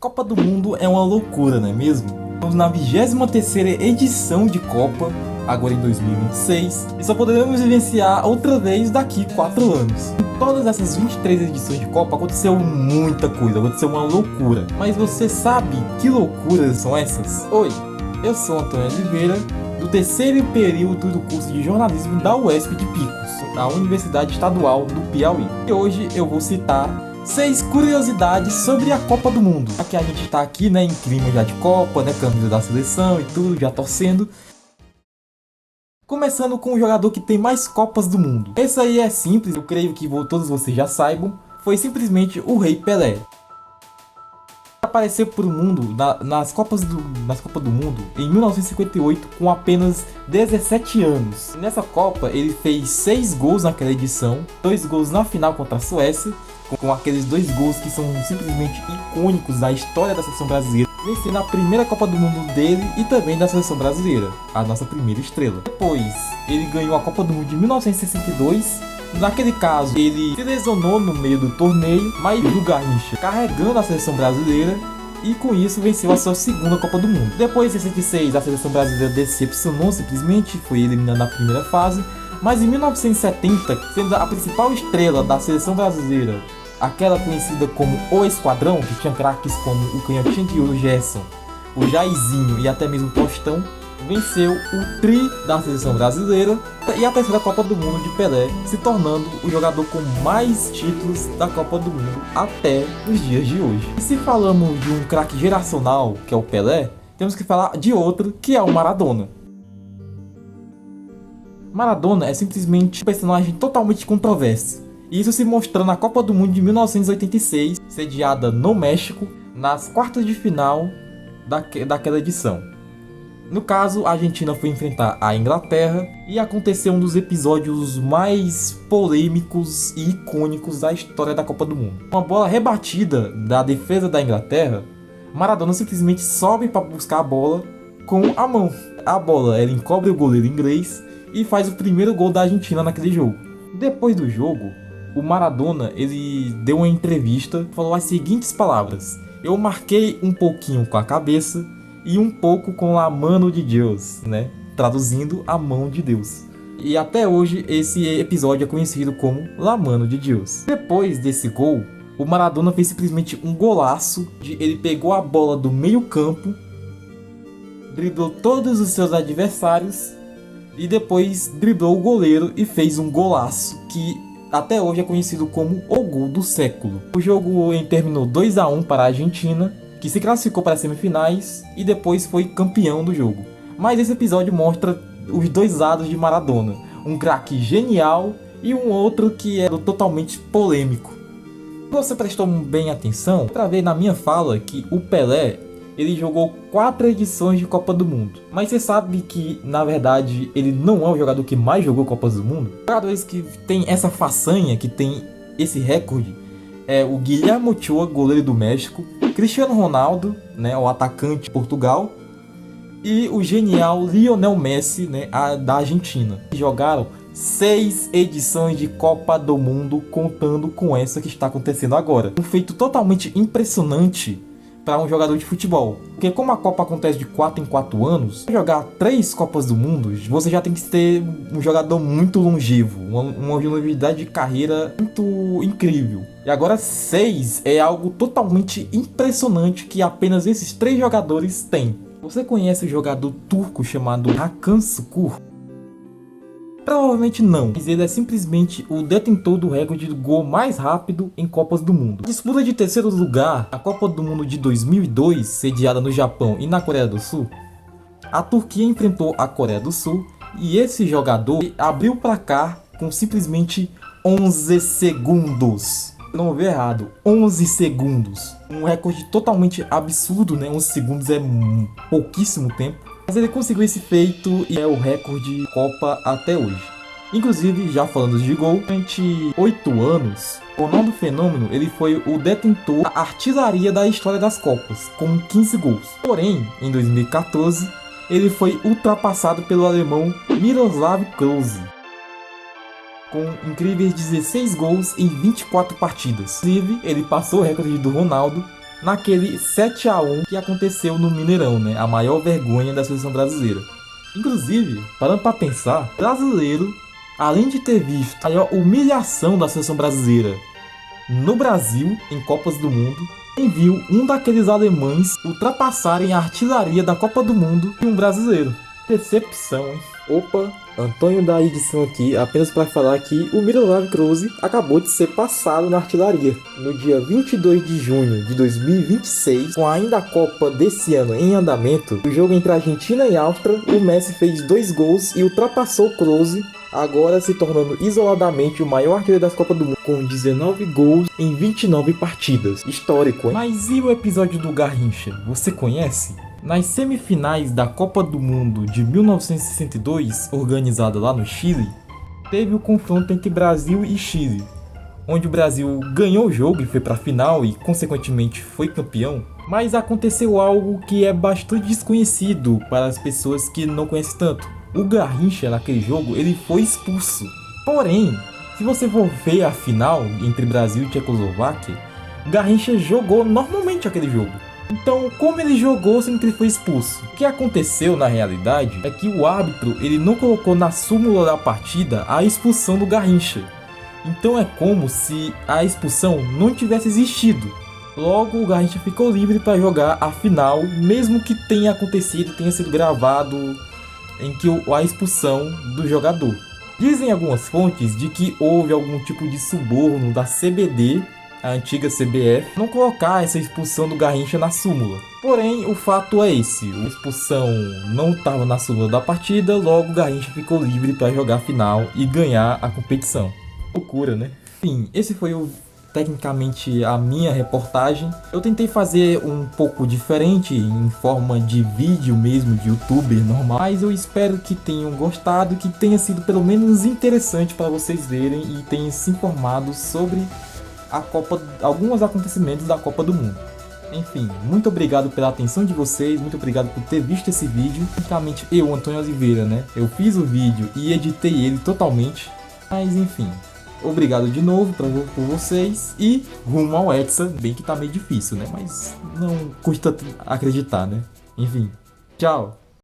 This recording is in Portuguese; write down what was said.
Copa do Mundo é uma loucura, não é mesmo? Estamos na 23ª edição de Copa, agora em 2026, e só poderemos vivenciar outra vez daqui 4 anos. Em todas essas 23 edições de Copa aconteceu muita coisa, aconteceu uma loucura. Mas você sabe que loucuras são essas? Oi, eu sou Antônio Oliveira, do terceiro período do curso de jornalismo da UESP de Picos, da Universidade Estadual do Piauí. E hoje eu vou citar 6 curiosidades sobre a Copa do Mundo. Aqui a gente tá aqui, né, em clima já de Copa, né, camisa da seleção e tudo, já torcendo. Começando com o jogador que tem mais Copas do Mundo. Esse aí é simples, eu creio que todos vocês já saibam. Foi simplesmente o Rei Pelé. Apareceu para o mundo nas Copas do Mundo em 1958 com apenas 17 anos. Nessa Copa ele fez 6 gols naquela edição, 2 gols na final contra a Suécia, com aqueles 2 gols que são simplesmente icônicos da história da seleção brasileira, vencendo a primeira Copa do Mundo dele e também da seleção brasileira, a nossa primeira estrela. Depois ele ganhou a Copa do Mundo de 1962. Naquele caso, ele se lesionou no meio do torneio, mas o Garrincha carregando a seleção brasileira e com isso venceu a sua segunda Copa do Mundo. Depois de 66, a seleção brasileira decepcionou simplesmente, foi eliminada na primeira fase, mas em 1970, sendo a principal estrela da seleção brasileira, aquela conhecida como o Esquadrão, que tinha craques como o canhotinho de ouro Gerson, o Jairzinho e até mesmo o Tostão, venceu o tri da seleção brasileira e a terceira Copa do Mundo de Pelé, se tornando o jogador com mais títulos da Copa do Mundo até os dias de hoje. E se falamos de um craque geracional, que é o Pelé, temos que falar de outro, que é o Maradona. Maradona é simplesmente um personagem totalmente controverso. E isso se mostrou na Copa do Mundo de 1986, sediada no México, nas quartas de final daquela edição. No caso, a Argentina foi enfrentar a Inglaterra e aconteceu um dos episódios mais polêmicos e icônicos da história da Copa do Mundo. Uma bola rebatida da defesa da Inglaterra, Maradona simplesmente sobe para buscar a bola com a mão. A bola ela encobre o goleiro inglês e faz o primeiro gol da Argentina naquele jogo. Depois do jogo, o Maradona ele deu uma entrevista e falou as seguintes palavras: "Eu marquei um pouquinho com a cabeça e um pouco com a mano de Deus", né? Traduzindo, a mão de Deus. E até hoje esse episódio é conhecido como La Mano de Deus. Depois desse gol, o Maradona fez simplesmente um golaço. Ele pegou a bola do meio campo, driblou todos os seus adversários e depois driblou o goleiro e fez um golaço que até hoje é conhecido como o gol do século. O jogo terminou 2-1 para a Argentina, que se classificou para as semifinais e depois foi campeão do jogo. Mas esse episódio mostra os dois lados de Maradona, um craque genial e um outro que é totalmente polêmico. Se você prestou bem atenção, para ver na minha fala que o Pelé ele jogou 4 edições de Copa do Mundo. Mas você sabe que, na verdade, ele não é o jogador que mais jogou Copas do Mundo? Os jogadores que tem essa façanha, que tem esse recorde, é o Guillermo Ochoa, goleiro do México, Cristiano Ronaldo, né, o atacante de Portugal, e o genial Lionel Messi, né, da Argentina. Jogaram 6 edições de Copa do Mundo, contando com essa que está acontecendo agora. Um feito totalmente impressionante para um jogador de futebol. Porque como a Copa acontece de 4 em 4 anos, para jogar 3 Copas do Mundo, você já tem que ter um jogador muito longevo, uma longevidade de carreira muito incrível. E agora 6 é algo totalmente impressionante que apenas esses 3 jogadores têm. Você conhece o jogador turco chamado Hakan Şükür? Provavelmente não, mas ele é simplesmente o detentor do recorde do gol mais rápido em Copas do Mundo. Disputa de terceiro lugar, a Copa do Mundo de 2002, sediada no Japão e na Coreia do Sul, a Turquia enfrentou a Coreia do Sul e esse jogador abriu o placar com simplesmente 11 segundos. Não vi errado, 11 segundos. Um recorde totalmente absurdo, né? 11 segundos é pouquíssimo tempo. Mas ele conseguiu esse feito e é o recorde de Copa até hoje. Inclusive, já falando de gol, durante 8 anos, o Ronaldo Fenômeno ele foi o detentor da artilharia da história das Copas, com 15 gols. Porém, em 2014, ele foi ultrapassado pelo alemão Miroslav Klose, com incríveis 16 gols em 24 partidas. Inclusive, ele passou o recorde do Ronaldo naquele 7-1 que aconteceu no Mineirão, né? A maior vergonha da seleção brasileira. Inclusive, parando para pensar, brasileiro, além de ter visto a maior humilhação da seleção brasileira no Brasil, em Copas do Mundo, viu um daqueles alemães ultrapassarem a artilharia da Copa do Mundo e um brasileiro. Decepção, hein? Opa, Antônio da edição aqui, apenas para falar que o Miroslav Klose acabou de ser passado na artilharia. No dia 22 de junho de 2026, com ainda a Copa desse ano em andamento, o jogo entre Argentina e Áustria, o Messi fez 2 gols e ultrapassou o Klose, agora se tornando isoladamente o maior artilheiro das Copas do Mundo, com 19 gols em 29 partidas. Histórico, hein? Mas e o episódio do Garrincha? Você conhece? Nas semifinais da Copa do Mundo de 1962, organizada lá no Chile, teve o confronto entre Brasil e Chile, onde o Brasil ganhou o jogo e foi para a final e, consequentemente, foi campeão. Mas aconteceu algo que é bastante desconhecido para as pessoas que não conhecem tanto. O Garrincha, naquele jogo, ele foi expulso. Porém, se você for ver a final entre Brasil e Tchecoslováquia, Garrincha jogou normalmente aquele jogo. Então, como ele jogou sem que ele foi expulso? O que aconteceu na realidade é que o árbitro ele não colocou na súmula da partida a expulsão do Garrincha. Então é como se a expulsão não tivesse existido. Logo, o Garrincha ficou livre para jogar a final, mesmo que tenha acontecido, tenha sido gravado em que a expulsão do jogador. Dizem algumas fontes de que houve algum tipo de suborno da CBD, a antiga CBF, não colocar essa expulsão do Garrincha na súmula. Porém, o fato é esse, a expulsão não estava na súmula da partida, logo o Garrincha ficou livre para jogar a final e ganhar a competição. Loucura, né? Enfim, esse foi tecnicamente a minha reportagem. Eu tentei fazer um pouco diferente, em forma de vídeo mesmo, de youtuber normal, mas eu espero que tenham gostado, que tenha sido pelo menos interessante para vocês verem e tenham se informado sobre a Copa, alguns acontecimentos da Copa do Mundo. Enfim, muito obrigado pela atenção de vocês, muito obrigado por ter visto esse vídeo. Basicamente eu, Antônio Oliveira, né? Eu fiz o vídeo e editei ele totalmente, mas enfim. Obrigado de novo por vocês e rumo ao Hexa, bem que tá meio difícil, né? Mas não custa acreditar, né? Enfim, tchau!